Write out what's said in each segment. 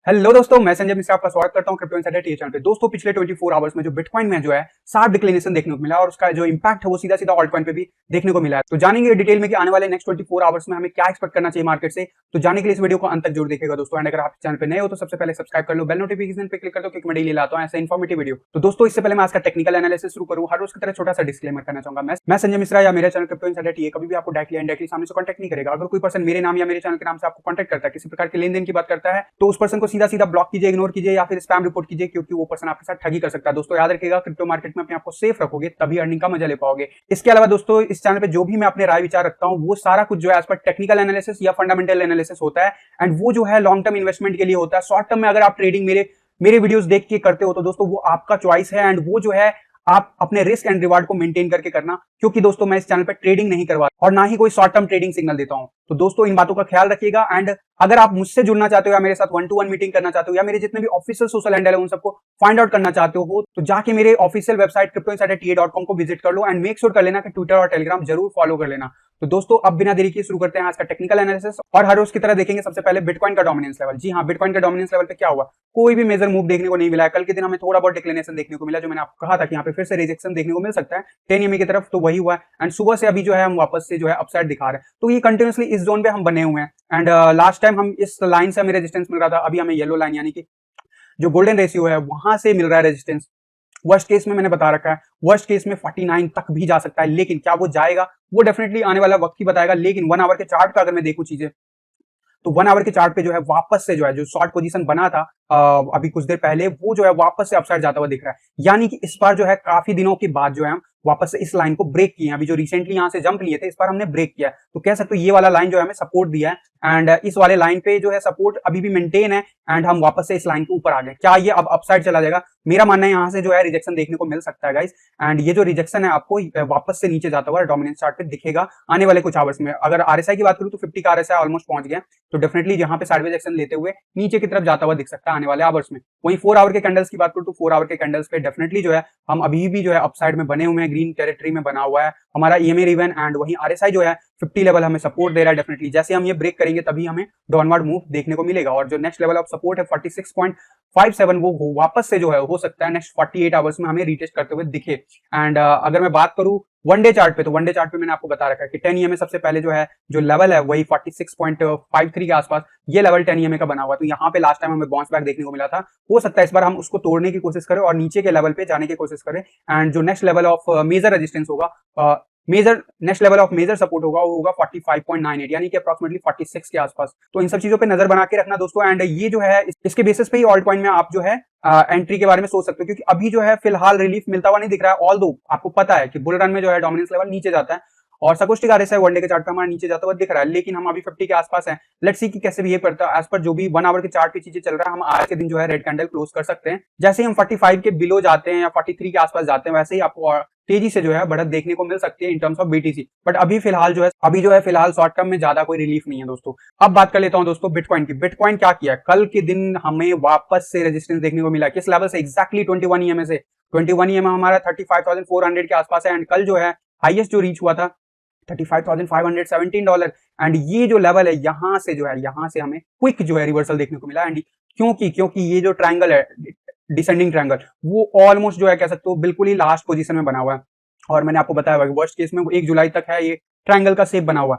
Hello दोस्तों, मैं संजय मिश्रा आपका स्वागत करता हूं क्रिप्टो इनसाइडर टीवी चैनल पे। दोस्तों, पिछले 24 आवर्स में जो बिटकॉइन में जो है शार्प डिक्लिनेशन देखने को मिला और उसका जो इंपैक्ट है वो सीधा सीधा ऑल्ट कॉइन पे भी देखने को मिला है। तो जानेंगे डिटेल में कि आने वाले नेक्स्ट 24 आवर्स में हमें क्या एक्सपेक्ट करना चाहिए मार्केट से। तो जाने के लिए इस वीडियो को अंत तक जरूर देखिएगा दोस्तों। एंड अगर आप चैनल पे नए हो तो सबसे पहले सब्सक्राइब कर लो, बेल नोटिफिकेशन पे क्लिक कर दो, क्योंकि मैं डेली लाता हूं ऐसे इन्फॉर्मेटिव वीडियो। तो दोस्तों, इससे पहले मैं आज का टेक्निकल एनालिसिस शुरू करूं, हर रोज की तरह छोटा सा डिस्क्लेमर करना चाहूंगा। मैं संजय मिश्रा या मेरा चैनल क्रिप्टो इनसाइडर टीवी कभी भी आपको डायरेक्टली इनडायरेक्टली सामने से कॉन्टैक्ट नहीं करेगा। अगर कोई पर्सन मेरे नाम या मेरे चैनल के नाम से आपको कॉन्टैक्ट करता है, किसी प्रकार के लेन देन की बात करता है, तो उस पर्सन को सीधा सीधा ब्लॉक कीजिए, इग्नोर कीजिए या फिर स्पैम रिपोर्ट कीजिए, क्योंकि वो पर्सन आपके साथ ठगी कर सकता है। दोस्तों याद रखिएगा, क्रिप्टो मार्केट में अपने आप को सेफ रखोगे तभी अर्निंग का मजा ले पाओगे। इसके अलावा दोस्तों, इस चैनल पे जो भी मैं अपने राय विचार रखता हूं वो सारा कुछ जो है एज पर टेक्निकल एनालिसिस या फंडामेंटल एनालिसिस होता है। एंड वो जो है लॉन्ग टर्म इन्वेस्टमेंट के लिए होता है। शॉर्ट टर्म में अगर आप ट्रेडिंग मेरे वीडियोस देख के करते हो तो दोस्तों वो आपका चॉइस है। एंड वो जो है आप अपने रिस्क एंड रिवार्ड को मेंटेन करके करना, क्योंकि दोस्तों मैं इस चैनल पे ट्रेडिंग नहीं करवा और ना ही कोई शॉर्ट टर्म ट्रेडिंग सिग्नल देता हूं। तो दोस्तों इन बातों का ख्याल रखिएगा। एंड अगर आप मुझसे जुड़ना चाहते हो या मेरे साथ 1-to-1 मीटिंग करना चाहते हो या मेरे जितने भी ऑफिशियल सोशल हैंडल है उन सबको फाइंड आउट करना चाहते हो तो जाके मेरे ऑफिशियल वेबसाइट cryptoinsiderta.com को विजिट कर लो। एंड मेक श्योर कर लेना कि ट्विटर और टेलीग्राम जरूर फॉलो कर लेना। तो दोस्तों अब बिना देरी किए शुरू करते हैं आज का टेक्निकल एनालिसिस। और हर रोज की तरह देखेंगे सबसे पहले बिटकॉइन का डोमिनेंस लेवल। जी हाँ, बिटकॉइन का डोमिनेंस लेवल पे क्या हुआ, कोई भी मेजर मूव देखने को नहीं मिला है। कल के दिन हमें थोड़ा बहुत डिक्लिनेशन देखने को मिला, जो मैंने आपको कहा था कि यहाँ पे फिर से रिजेक्शन देखने को मिल सकता है 10 EMA की तरफ, तो वही हुआ है। एंड सुबह से अभी जो है हम वापस से जो है अपसाइड दिखा रहे हैं। तो ये कंटिन्यूसली इस जोन पे हम बने हुए हैं। एंड लास्ट टाइम हम इस लाइन से हमें रेजिस्टेंस मिल रहा था, अभी हमें येलो लाइन यानी कि जो गोल्डन रेशियो है वहां से मिल रहा है रेजिस्टेंस। वर्स्ट केस में मैंने बता रखा है, वर्स्ट केस में 49 तक भी जा सकता है, लेकिन क्या वो जाएगा वो डेफिनेटली आने वाला वक्त ही बताएगा। लेकिन 1 आवर के चार्ट का अगर मैं देखूं चीजें, तो 1 आवर के चार्ट पे जो है वापस से जो है जो शॉर्ट पोजीशन बना था अभी कुछ देर पहले, वो जो है वापस से अपसाइड जाता हुआ दिख रहा है। यानी कि इस बार जो है काफी दिनों के बाद जो है हम वापस से इस लाइन को ब्रेक किए हैं। अभी जो रिसेंटली यहां से जंप लिए थे, इस बार हमने ब्रेक किया है। तो कह सकते हो ये वाला लाइन जो है हमें सपोर्ट दिया है। एंड इस वाले लाइन पे जो है सपोर्ट अभी भी मेंटेन है। एंड हम वापस से इस लाइन के ऊपर आ गए। क्या ये अब अपसाइड चला जाएगा? मेरा मानना है यहाँ से जो है रिजेक्शन देखने को मिल सकता है गाइस। एंड ये जो रिजेक्शन है आपको वापस से नीचे जाता हुआ डोमिनेंस चार्ट पे दिखेगा आने वाले कुछ आवर्स में। अगर आरएसआई की बात करूं तो 50 का आरएसआई ऑलमोस्ट पहुंच गया, तो डेफिनेटली यहाँ पे साइडवेज एक्शन लेते हुए नीचे की तरफ जाता हुआ दिख सकता है आने वाले आवर्स में। वहीं 4 आवर के कैंडल्स की बात करूं तो 4 आवर के कैंडल्स पे डेफिनेटली जो है हम अभी भी जो है अपसाइड में बने हुए हैं, ग्रीन टेरिटरी में बना हुआ है हमारा ईएमए रिवन। एंड वहीं आरएसआई जो है 50 लेवल हमें सपोर्ट दे रहा है। डेफिनेटली जैसे हम ये ब्रेक करेंगे तभी हमें डाउनवर्ड मूव देखने को मिलेगा। और जो नेक्स्ट लेवल ऑफ सपोर्ट है 46.57, वो वापस से जो है हो सकता है नेक्स्ट 48 आवर्स में हमें रीटेस्ट करते हुए दिखे। एंड अगर मैं बात करूं वन डे चार्ट पे, तो वन डे चार्ट पे मैंने आपको बता रखा है कि 10 EMA सबसे पहले जो है जो लेवल है वही 46.53 के आसपास, ये लेवल 10 EMA का बना हुआ। तो यहाँ पे लास्ट टाइम हमें बाउंस बैक देखने को मिला था। हो सकता है इस बार हम उसको तोड़ने की कोशिश करें और नीचे के लेवल पे जाने की कोशिश करें। एंड जो next level of major resistance होगा, major next level of major support होगा वो होगा 45.98 यानी कि अप्रॉक्सिमेटली 46 के आसपास। तो इन सब चीजों पे नजर बना के रखना दोस्तों। एंड ये जो है इसके बेसिस पे ही ऑल्ट कॉइन में आप जो है एंट्री के बारे में सोच सकते हो, क्योंकि अभी जो है फिलहाल रिलीफ मिलता हुआ नहीं दिख रहा है। ऑल दो आपको पता है कि बुल रन में जो है डोमिनेंस लेवल नीचे जाता है और सकोस्टिक आरएसआई वनडे के चार्ट पे हमारा नीचे जाता हुआ दिख रहा है, लेकिन हम अभी 50 के आसपास हैं। लेट्स सी कि कैसे बिहेव करता है। एज पर जो भी 1 आवर के चार्ट पे चीजें चल रहा है, हम आज के दिन जो है रेड कैंडल क्लोज कर सकते हैं। जैसे ही हम 45 के बिलो जाते हैं या 43 के आसपास जाते हैं, वैसे ही आपको तेजी से जो है बढ़त देखने को मिल सकती है in terms of BTC. But अभी फिलहाल जो है फिलहाल शॉर्ट टर्म में ज्यादा कोई रिलीफ नहीं है दोस्तों। अब बात कर लेता हूं दोस्तों बिटकॉइन की। बिटकॉइन क्या किया, कल के दिन हमें वापस से रेजिस्टेंस देखने को मिला। किस लेवल से? एक्जैक्टली 21 EMA से। 21 EMA हमारा 35,400 के आसपास है। एंड कल जो है हाईएस्ट जो रीच हुआ था $35,517। एंड ये जो लेवल है यहाँ से जो है यहाँ से हमें क्विक जो है रिवर्सल देखने को मिला। एंड क्योंकि ये जो ट्रायंगल है डिसेंडिंग ट्रायंगल, वो ऑलमोस्ट जो है कह सकते हो बिल्कुल ही लास्ट पोजीशन में बना हुआ है। और मैंने आपको बताया हुआ वर्स्ट केस में 1 जुलाई तक है ये ट्रायंगल का शेप बना हुआ।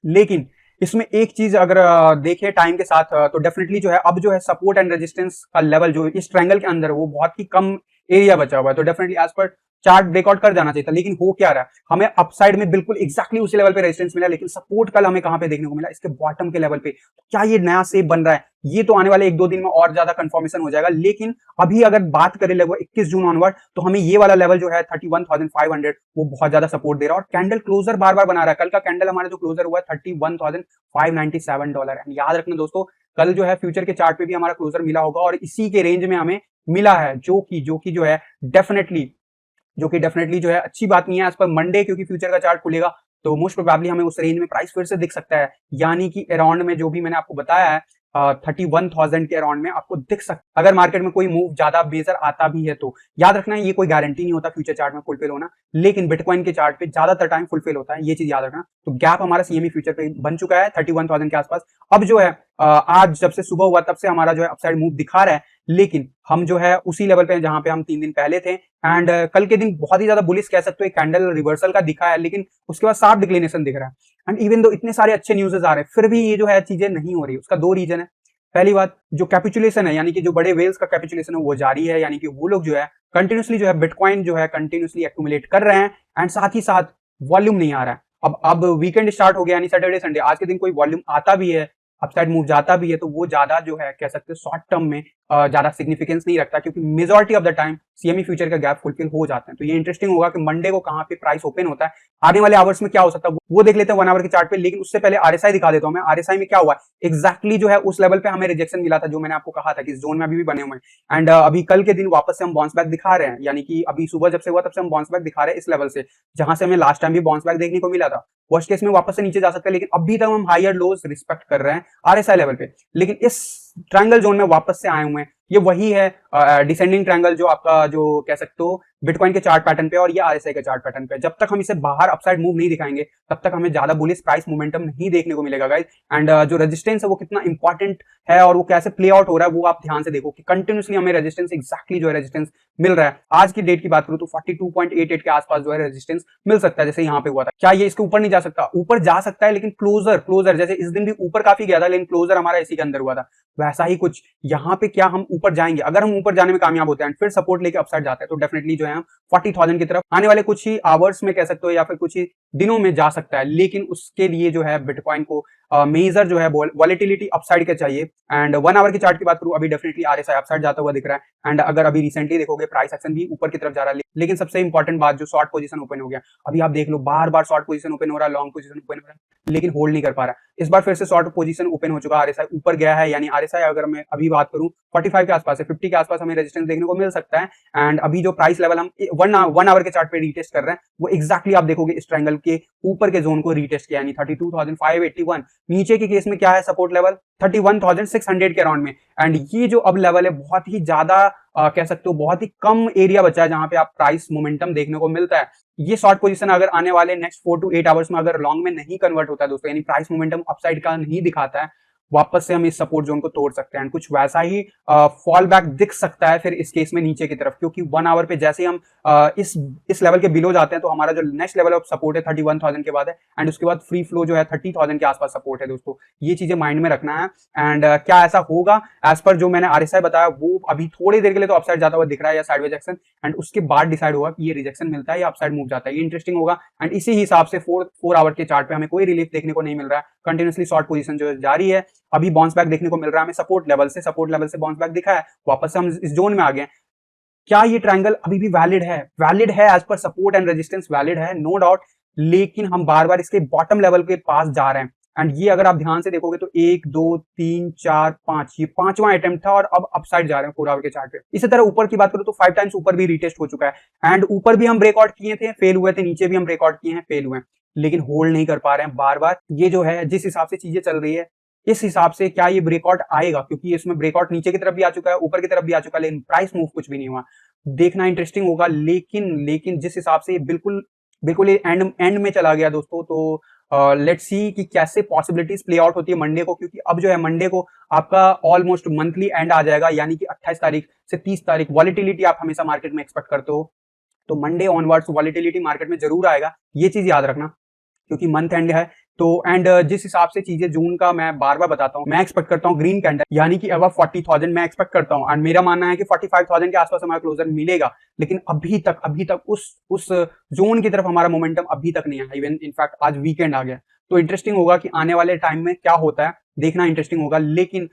लेकिन इसमें एक चीज अगर देखें टाइम के साथ, तो डेफिनेटली जो है अब जो है सपोर्ट एंड रेजिस्टेंस का लेवल जो इस ट्रायंगल के अंदर वो बहुत ही कम एरिया बचा हुआ है। तो डेफिनेटली एज पर चार्ट ब्रेकआउट कर जाना चाहिए था। लेकिन हो क्या रहा है, हमें अपसाइड में बिल्कुल एक्जैक्टली उसी लेवल पे रेजिस्टेंस मिला, लेकिन सपोर्ट कल हमें कहां पे देखने को मिला? इसके बॉटम के लेवल पे। क्या ये नया शेप बन रहा है? ये तो आने वाले 1-2 दिन में और ज्यादा कंफर्मेशन हो जाएगा। लेकिन अभी अगर बात करें लगभग 21 जून ऑनवर्ड, तो हमें ये वाला लेवल जो है 31,500 वो बहुत ज्यादा सपोर्ट दे रहा है। और कैंडल क्लोजर बार बार बना रहा है। कल का कैंडल हमारा जो क्लोजर हुआ है $31,597। एंड याद रखना दोस्तों, कल जो है फ्यूचर के चार्ट पे भी हमारा क्लोजर मिला होगा और इसी के रेंज में हमें मिला है, जो कि जो है डेफिनेटली जो है अच्छी बात नहीं है एज पर मंडे, क्योंकि फ्यूचर का चार्ट खुलेगा तो मोस्ट प्रोबेबली हमें उस रेंज में प्राइस फिर से दिख सकता है। यानी कि अराउंड में जो भी मैंने आपको बताया है 31,000 के अराउंड में आपको दिख सकता है। अगर मार्केट में कोई मूव ज्यादा मेजर आता भी है तो याद रखना है, ये कोई गारंटी नहीं होता फ्यूचर चार्ट में फुलफिल होना, लेकिन बिटकॉइन के चार्ट पे ज्यादातर टाइम फुलफिल होता है, ये चीज याद रखना। तो गैप हमारा सीएमई फ्यूचर पे बन चुका है 31,000 के आसपास। अब जो है आज जब से सुबह हुआ तब से हमारा जो है अपसाइड मूव दिखा रहा है, लेकिन हम जो है उसी लेवल पे जहां पे हम 3 दिन पहले थे। एंड कल के दिन बहुत ही ज्यादा बुलिश कह सकते हो, एक कैंडल रिवर्सल का दिखा है, लेकिन उसके बाद शार्प डिक्लिनेशन दिख रहा है। एंड इवन दो इतने सारे अच्छे न्यूज़ आ रहे हैं, फिर भी ये जो है चीजें नहीं हो रही। उसका दो रीजन है। पहली बात, जो कैपिचुलेशन है, यानी कि जो बड़े वेल्स का कैपिचुलेशन है वो जारी है, यानी कि वो लोग जो है कंटिन्यूसली जो है बिटकॉइन जो है कंटिन्यूसली एक्यूमुलेट कर रहे हैं, एंड साथ ही साथ वॉल्यूम नहीं आ रहा है। अब वीकेंड स्टार्ट हो गया, यानी सैटरडे संडे, आज के दिन कोई वॉल्यूम आता भी है, अपसाइड मूव जाता भी है, तो वो ज्यादा जो है कह सकते हैं शॉर्ट टर्म में ज्यादा सिग्निफिकेंस नहीं रखता, क्योंकि majority of the time CME future का गैप फुलफिल हो जाते हैं। तो ये इंटरेस्टिंग होगा कि मंडे को कहां पे प्राइस ओपन होता है, आने वाले आवर्स में क्या हो सकता है वो देख लेते हैं 1 आवर के चार्ट पे। लेकिन उससे पहले आरएसआई दिखा देता हूं मैं। आरएसआई में क्या हुआ एग्जैक्टली जो है उस लेवल पे हमें रिजेक्शन मिला था, जो मैंने आपको कहा था कि इस जोन में अभी भी बने हुए हैं। एंड अभी कल के दिन वापस से हम बाउंस बैक दिखा रहे हैं, यानी कि अभी सुबह जब से हुआ तब से हम बाउंस बैक दिखा रहे हैं इस लेवल से, जहां से हमें लास्ट टाइम भी बाउंस बैक देखने को मिला था। वर्स्ट केस में वापस से नीचे जा सकते हैं, लेकिन अभी तक हम हायर लोज रिस्पेक्ट कर रहे हैं आरएसआई लेवल पे। लेकिन इस ट्रायंगल जोन में वापस से आए हुए हैं, ये वही है डिसेंडिंग ट्रायंगल जो आपका जो कह सकते हो बिटकॉइन के चार्ट पैटर्न पे और ये आरएसआई के चार्ट पैटर्न पे। जब तक हम इसे बाहर अपसाइड मूव नहीं दिखाएंगे तब तक हमें ज्यादा बुलिश प्राइस मोमेंटम नहीं देखने को मिलेगा गाइस। एंड जो रेजिस्टेंस है वो कितना इंपॉर्टेंट है और वो कैसे प्ले आउट हो रहा है वो आप ध्यान से देखो कि कंटिन्यूसली हमें रेजिस्टेंस एग्जैक्टली जो है रेजिस्टेंस मिल रहा है। आज की डेट की बात करूं तो 42.88 के आसपास जो है रेजिस्टेंस मिल सकता है, जैसे यहाँ पे हुआ था। क्या ये इसके ऊपर नहीं जा सकता? ऊपर जा सकता है, लेकिन क्लोजर जैसे इस दिन भी ऊपर काफी गया था, लेकिन क्लोजर हमारा इसी के अंदर हुआ था। वैसा ही कुछ यहाँ पे क्या हम ऊपर जाएंगे? अगर हम ऊपर जाने में कामयाब होते हैं फिर सपोर्ट लेके अपसाइड जाते हैं तो डेफिनेटली जो है हम 40,000 की तरफ आने वाले कुछ ही आवर्स में कह सकते हो या फिर कुछ ही दिनों में जा सकता है। लेकिन उसके लिए जो है बिटकॉइन को मेजर जो है वॉलेटिलिटी अपसाइड का चाहिए। एंड 1 आवर की चार्ट की बात करूं, अभी डेफिनेटली आरएसआई अपसाइड जाता हुआ दिख रहा है। एंड अगर अभी रिसेंटली देखोगे प्राइस एक्शन भी ऊपर की तरफ जा रहा है। लेकिन सबसे इंपॉर्टेंट बात, जो शॉर्ट पोजीशन ओपन हो गया, अभी आप देख लो बार बार शॉर्ट पोजीशन ओपन हो रहा है, लॉन्ग पोजीशन ओपन हो रहा है, लेकिन होल्ड नहीं कर पा रहा है। इस बार फिर से शॉर्ट पोजीशन ओपन हो चुका है, आरएसआई ऊपर गया है, यानी आरएसआई अगर मैं अभी बात करूं 45 के आसपास है, 50 के आसपास हमें रेजिस्टेंस देखने को मिल सकता है। एंड अभी जो प्राइस लेवल हम 1 आवर के चार्ट पे रीटेस्ट कर रहे हैं वो एग्जैक्टली आप देखोगे इस ट्रायंगल के ऊपर के जोन को रीटेस्ट किया, यानी 32,581। नीचे के केस में क्या है सपोर्ट लेवल 31,600 के अराउंड में। एंड ये जो अब लेवल है बहुत ही ज्यादा कह सकते हो बहुत ही कम एरिया बचा है जहां पे आप प्राइस मोमेंटम देखने को मिलता है। ये शॉर्ट पोजीशन अगर आने वाले नेक्स्ट 4 to 8 आवर्स में अगर लॉन्ग में नहीं कन्वर्ट होता है दोस्तों, यानी प्राइस मोमेंटम अपसाइड का नहीं दिखाता है, वापस से हम इस सपोर्ट जोन को तोड़ सकते हैं। कुछ वैसा ही फॉल बैक दिख सकता है फिर इस केस में नीचे की तरफ, क्योंकि 1 आवर पे जैसे हम इस लेवल के बिलो जाते हैं तो हमारा जो नेक्स्ट लेवल ऑफ सपोर्ट है 31,000 के बाद है। एंड उसके बाद फ्री फ्लो जो है 30,000 के आसपास सपोर्ट है दोस्तों, ये चीजें माइंड में रखना है। एंड क्या ऐसा होगा एज पर जो मैंने आरएसआई बताया, वो अभी थोड़ी देर के लिए तो अपसाइड जाता हुआ दिख रहा है या साइडवेज एक्शन, एंड उसके बाद डिसाइड होगा कि ये रिजेक्शन मिलता है या अपसाइड मूव जाता है। ये इंटरेस्टिंग होगा। एंड इसी हिसाब से 4 आवर के चार्ट पे हमें कोई रिलीफ देखने को नहीं मिल रहा है, कंटिन्यूसली शॉर्ट पोजीशन जो जारी है। अभी बाउंस बैक देखने को मिल रहा है हमें सपोर्ट लेवल से बाउंस बैक दिखा है, वापस से हम इस जोन में आ गए। क्या ये ट्रायंगल अभी भी वैलिड है? वैलिड है एज पर सपोर्ट एंड रेजिस्टेंस, वैलिड है नो डाउट, लेकिन हम बार बार इसके बॉटम लेवल के पास जा रहे हैं। एंड ये अगर आप ध्यान से देखोगे तो 1 2 3 4 5 ये 5वां अटेम्प्ट था और अब अपसाइड जा रहे हैं 4 आवर के चार्ट पे। इसी तरह ऊपर की बात करूं तो 5 टाइम्स ऊपर भी रीटेस्ट हो चुका है। एंड ऊपर भी हम ब्रेकआउट किए थे, फेल हुए थे, नीचे भी हम ब्रेकआउट किए हैं, फेल हुए हैं, लेकिन होल्ड नहीं कर पा रहे हैं बार बार। ये जो है जिस हिसाब से चीजें चल रही है इस हिसाब से क्या ये ब्रेकआउट आएगा? क्योंकि इसमें ब्रेकआउट नीचे की तरफ भी आ चुका है, ऊपर की तरफ भी आ चुका है, लेकिन प्राइस मूव कुछ भी नहीं हुआ। देखना इंटरेस्टिंग होगा। लेकिन जिस हिसाब से बिल्कुल एंड में चला गया दोस्तों, तो लेट्स सी कि कैसे पॉसिबिलिटीज प्ले आउट होती है मंडे को, क्योंकि अब जो है मंडे को आपका ऑलमोस्ट मंथली एंड आ जाएगा, यानी कि 28 तारीख से 30 तारीख वॉलेटिलिटी आप हमेशा मार्केट में एक्सपेक्ट करते हो, तो मंडे ऑनवर्ड्स वॉलेटिलिटी मार्केट में जरूर आएगा, ये चीज याद रखना, क्योंकि मंथ एंड है। तो एंड जिस हिसाब से चीजें जून का मैं बार बार बताता हूँ, मैं एक्सपेक्ट करता हूँ ग्रीन कैंडल, यानी कि अबव 40,000 मैं एक्सपेक्ट करता हूँ। एंड मेरा मानना है कि 45,000 के आसपास हमारा क्लोजर मिलेगा, लेकिन अभी तक उस जोन की तरफ हमारा मोमेंटम अभी तक नहीं आया। इवन इनफैक्ट आज वीकेंड आ गया, तो इंटरेस्टिंग होगा कि आने वाले टाइम में क्या होता है, देखना इंटरेस्टिंग होगा। लेकिन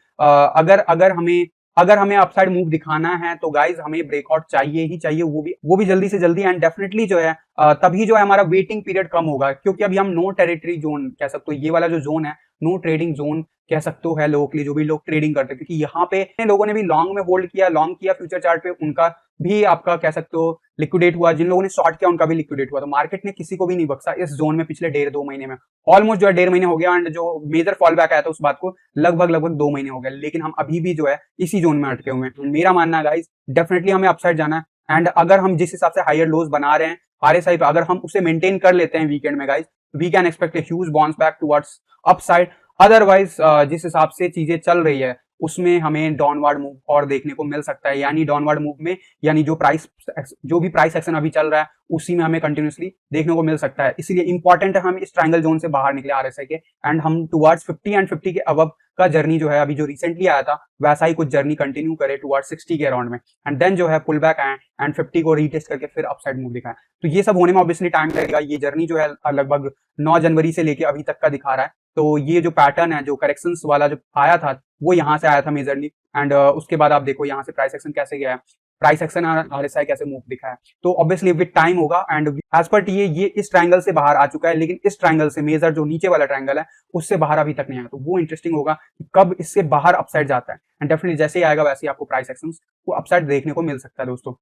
अगर हमें अपसाइड मूव दिखाना है तो गाइज हमें ब्रेकआउट चाहिए ही चाहिए, वो भी जल्दी से जल्दी। एंड डेफिनेटली जो है तभी जो है हमारा वेटिंग पीरियड कम होगा, क्योंकि अभी हम नो टेरिटरी जोन कह सकते हो, ये वाला जो जोन है नो ट्रेडिंग जोन कह सकते हो है लोगों के लिए, जो भी लोग ट्रेडिंग करते हैं, क्योंकि यहाँ पे लोगों ने भी लॉन्ग में होल्ड किया, लॉन्ग किया फ्यूचर चार्ट पे, उनका भी आपका कह सकते हो लिक्विडेट हुआ, जिन लोगों ने शॉर्ट किया उनका भी लिक्विडेट हुआ। तो मार्केट ने किसी को भी नहीं बख्शा इस जोन में पिछले 1.5-2 महीने में। ऑलमोस्ट जो है 1.5 महीने हो गया, एंड जो मेजर फॉल बैक आया था उस बात को लगभग 2 महीने हो गए, लेकिन हम अभी भी जो है इसी जोन में अटके हुए हैं। मेरा मानना है गाइस, डेफिनेटली हमें अपसाइड जाना है, एंड अगर हम जिस हिसाब से हायर लोज बना रहे हैं आरएसआई पे, अगर हम उसे मेंटेन कर लेते हैं वीकेंड में guys, we can expect a huge bounce back towards upside. Otherwise जिस हिसाब से चीजें चल रही है उसमें हमें डाउनवर्ड मूव और देखने को मिल सकता है, यानी डाउनवर्ड मूव में, यानी जो भी प्राइस एक्शन अभी चल रहा है उसी में हमें कंटिन्यूसली देखने को मिल सकता है। इसलिए इंपॉर्टेंट है हम इस ट्रायंगल जोन से बाहर निकले आरएसआई के, एंड हम टुवर्ड्स 50 एंड 50 के अबव का जर्नी जो है अभी जो रिसेंटली आया था वैसा ही कुछ जर्नी कंटिन्यू करे टुवर्ड्स 60 के अराउंड में, एंड देन जो है पुल बैक आए एंड 50 को रीटेस्ट करके फिर अपसाइड मूव दिखाए। तो ये सब होने में ऑब्वियसली टाइम लगेगा। ये जर्नी जो है लगभग 9 जनवरी से लेके अभी तक का दिखा रहा है। तो ये जो पैटर्न है, जो करेक्शंस वाला जो आया था वो यहाँ से आया था मेजरली, एंड उसके बाद आप देखो यहाँ से प्राइस एक्शन कैसे गया है, प्राइस एक्शन आरएसआई कैसे मूव दिखा है। तो ऑब्वियसली विद टाइम होगा, एंड एज पर टी ये इस ट्रायंगल से बाहर आ चुका है, लेकिन इस ट्रायंगल से मेजर जो नीचे वाला ट्रायंगल है उससे बाहर अभी तक नहीं आया। तो वो इंटरेस्टिंग होगा कि कब इससे बाहर अपसाइड जाता है, एंड डेफिनेटली जैसे ही आएगा वैसे ही आपको प्राइस एक्शन को अपसाइड देखने को मिल सकता है दोस्तों।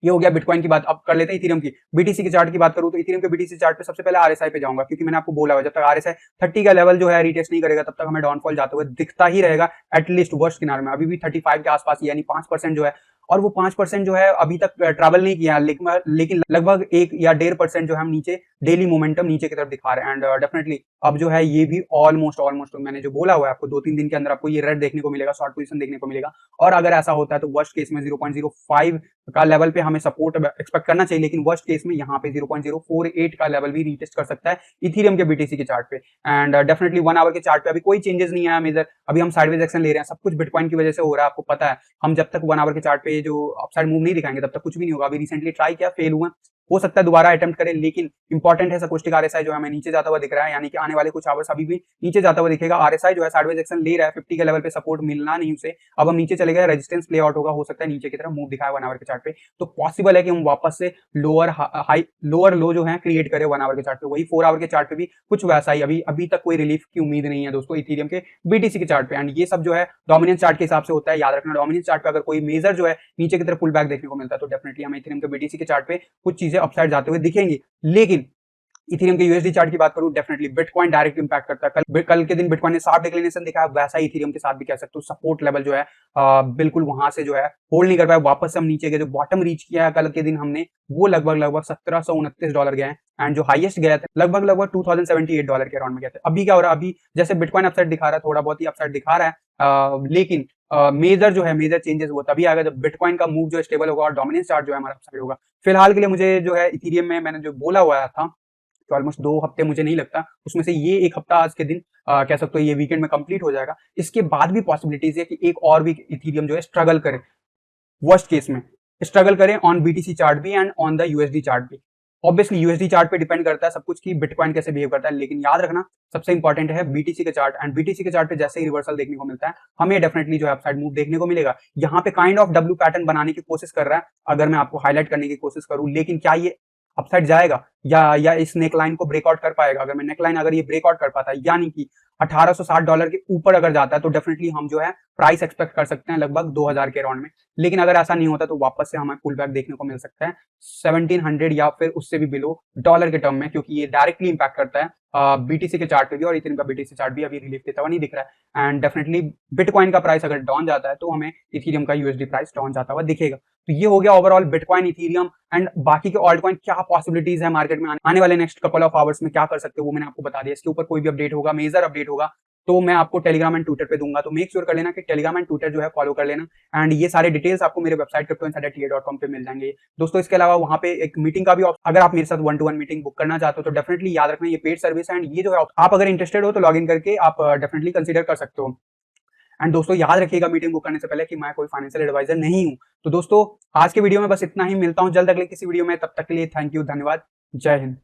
ये हो गया बिटकॉइन की बात। अब कर लेते हैं इथेरियम की। बीटीसी के चार्ट की बात करूं तो इथेरियम के बीटीसी चार्ट पे सबसे पहले आरएसआई पे जाऊंगा, क्योंकि मैंने आपको बोला हुआ जब तक आरएसआई 30 का लेवल जो है रीटेस्ट नहीं करेगा तब तक हमें डाउनफॉल जाते हुए दिखता ही रहेगा, एटलीस्ट वर्स्ट किनारे में। अभी भी 35 के आसपास यानी 5% जो है, और वो 5% जो है अभी तक ट्रैवल नहीं किया, लेकिन लगभग 1 या 1.5% जो है हम नीचे डेली मोमेंटम नीचे की तरफ दिखा रहे हैं। एंड डेफिनेटली अब जो है ये भी ऑलमोस्ट मैंने जो बोला हुआ है आपको 2-3 दिन के अंदर आपको ये रेड देखने को मिलेगा, शॉर्ट पोजीशन देखने को मिलेगा। और अगर ऐसा होता है तो वर्स्ट केस में 0.05 का लेवल पे हमें सपोर्ट एक्सपेक्ट करना चाहिए, लेकिन वर्स्ट केस में यहाँ पे 0.048 का लेवल भी रीटेस्ट कर सकता है इथेरियम के बीटीसी के चार्ट पे। एंड डेफिनेटली 1 आवर के चार्ट पे अभी कोई चेंजेस नहीं आया मेजर, अभी हम साइडवेज एक्शन ले रहे हैं। सब कुछ बिटकॉइन की वजह से हो रहा है, आपको पता है। हम जब तक 1 आवर के चार्ट पे जो अपसाइड मूव नहीं दिखाएंगे तब तक कुछ भी नहीं होगा। अभी रिसेंटली ट्राई किया, फेल हुआ, हो सकता है दोबारा अटेम्प्ट करें, लेकिन इंपॉर्टेंट है सकोस्टिक आरएसआई जो हमें नीचे जाता हुआ दिख रहा है, यानी कि आने वाले कुछ आवर्स अभी भी नीचे जाता हुआ दिखेगा। आरएसआई जो है साइडवेज एक्शन ले रहा है, 50 के लेवल पे सपोर्ट मिलना नहीं उसे, अब हम नीचे चले गए, रेजिस्टेंस प्ले आउट होगा, हो सकता है नीचे की तरफ मूव दिखाए 1 आवर के चार्ट पे। तो पॉसिबल है कि हम वापस से लोअर लो जो है क्रिएट करें 1 आवर के चार्ट पे। वही 4 आवर के चार्ट पे भी कुछ वैसा ही अभी तक कोई रिलीफ की उम्मीद नहीं है दोस्तों इथेरियम के बीटीसी के चार्ट पे। एंड ये सब जो है डोमिनेंस चार्ट के हिसाब से होता है, याद रखना। डोमिनेंस चार्ट पे अगर कोई मेजर जो है नीचे की तरफ पुल बैक देखने को मिलता है तो डेफिनेटली हमें इथेरियम के बीटीसी के चार्ट पे कुछ चीजें अपसाइड जाते हुए दिखेंगी। लेकिन इथेरियम के यूएसडी चार्ट की बात करूं, डेफिनेटली बिटकॉइन डायरेक्ट इंपैक्ट करता है। कल के दिन बिटकॉइन ने शार्प डिक्लाइनेशन दिखाया, वैसा ही इथेरियम के साथ भी कह सकते हो सपोर्ट लेवल जो है बिल्कुल वहां से जो है होल्ड नहीं कर पाया। वापस से हम नीचे गए, जो बॉटम रीच किया है कल के दिन हमने वो लगभग $1729 गए, एंड जो हाईएस्ट गया था लगभग $2078 के अराउंड में गए थे। अभी क्या हो रहा है, अभी जैसे बिटकॉइन अपसाइड दिखा रहा है, थोड़ा बहुत ही अपसाइड दिखा रहा है, लेकिन मेजर जो है मेजर चेंजेस वो तभी आएगा जब बिटकॉइन का मूव जो स्टेबल होगा और डोमिनेंस चार्ट जो है हमारा अपसाइड होगा। फिलहाल के लिए मुझे जो है इथेरियम में मैंने जो बोला हुआ था तो ऑलमोस्ट 2 हफ्ते मुझे नहीं लगता, उसमें से ये 1 हफ्ता आज के दिन कह सकते हो ये वीकेंड में कंप्लीट हो जाएगा। इसके बाद भी पॉसिबिलिटीज है कि एक और वीक इथेरियम जो है स्ट्रगल करे, वर्स्ट केस में स्ट्रगल करें ऑन बीटीसी चार्ट भी and on the USD chart भी। ऑब्वियसली यूएसडी चार्ट पे डिपेंड करता है सब कुछ कि बिटकॉइन कैसे बिहेव करता है, लेकिन याद रखना सबसे इंपॉर्टेंट है बीटीसी के चार्ट। एंड बीटीसी के चार्ट पे जैसे ही रिवर्सल देखने को मिलता है हमें डेफिनेटली जो है अपसाइड मूव देखने को मिलेगा। यहाँ पे काइंड ऑफ डब्ल्यू पैटर्न बनाने की कोशिश कर रहा है, अगर मैं आपको हाईलाइट करने की कोशिश करूं, लेकिन क्या ये अपसाइड जाएगा या इस नेकलाइन को ब्रेकआउट कर पाएगा? अगर मैं नेकलाइन अगर ये ब्रेकआउट कर पाता है, यानी कि $1860 के ऊपर अगर जाता है, तो डेफिनेटली हम जो है प्राइस एक्सपेक्ट कर सकते हैं लगभग 2000 के अराउंड में। लेकिन अगर ऐसा नहीं होता तो वापस से हमें पुल बैक देखने को मिल सकता है 1700 या फिर उससे भी बिलो डॉलर के टर्म में, क्योंकि ये डायरेक्टली इंपैक्ट करता है बीटीसी के चार्ट पे भी, और इथेरियम का बीटीसी चार्ट भी अभी रिलीफ देता हुआ नहीं दिख रहा है। एंड डेफिनेटली बिटकॉइन का प्राइस अगर डाउन जाता है तो हमें इथेरियम का यूएसडी प्राइस डाउन जाता हुआ दिखेगा। तो ये हो गया ओवरऑल बिटकॉइन, इथेरियम एंड बाकी के ऑल्ट कॉइन क्या पॉसिबिलिटीज है मार्केट में आने वाले नेक्स्ट कपल ऑफ आवर्स में क्या कर सकते हो वो मैंने आपको बता दिया। इसके ऊपर कोई भी अपडेट होगा, मेजर अपडेट होगा, तो मैं आपको टेलीग्राम एंड ट्विटर पे दूंगा। तो मेक श्योर कर लेना कि टेलीग्राम एंड ट्विटर जो है फॉलो कर लेना, एंड ये सारे डिटेल्स आपको मेरे वेबसाइट cryptoinsider.com पे मिल जाएंगे दोस्तों। इसके अलावा वहां पे एक मीटिंग का भी, अगर आप मेरे साथ 1-to-1 मीटिंग बुक करना चाहते हो तो डेफिनेटली याद रखना ये पेड सर्विस है, एंड ये जो है आप अगर इंटरेस्टेड हो तो लॉग इन करके आप डेफिनेटली कंसीडर कर सकते हो। एंड दोस्तों याद रखिएगा मीटिंग बुक करने से पहले कि मैं कोई फाइनेंशियल एडवाइजर नहीं हूं। तो दोस्तों आज के वीडियो में बस इतना ही, मिलता हूं जल्द अगले किसी वीडियो में, तब तक के लिए थैंक यू, धन्यवाद, जय हिंद।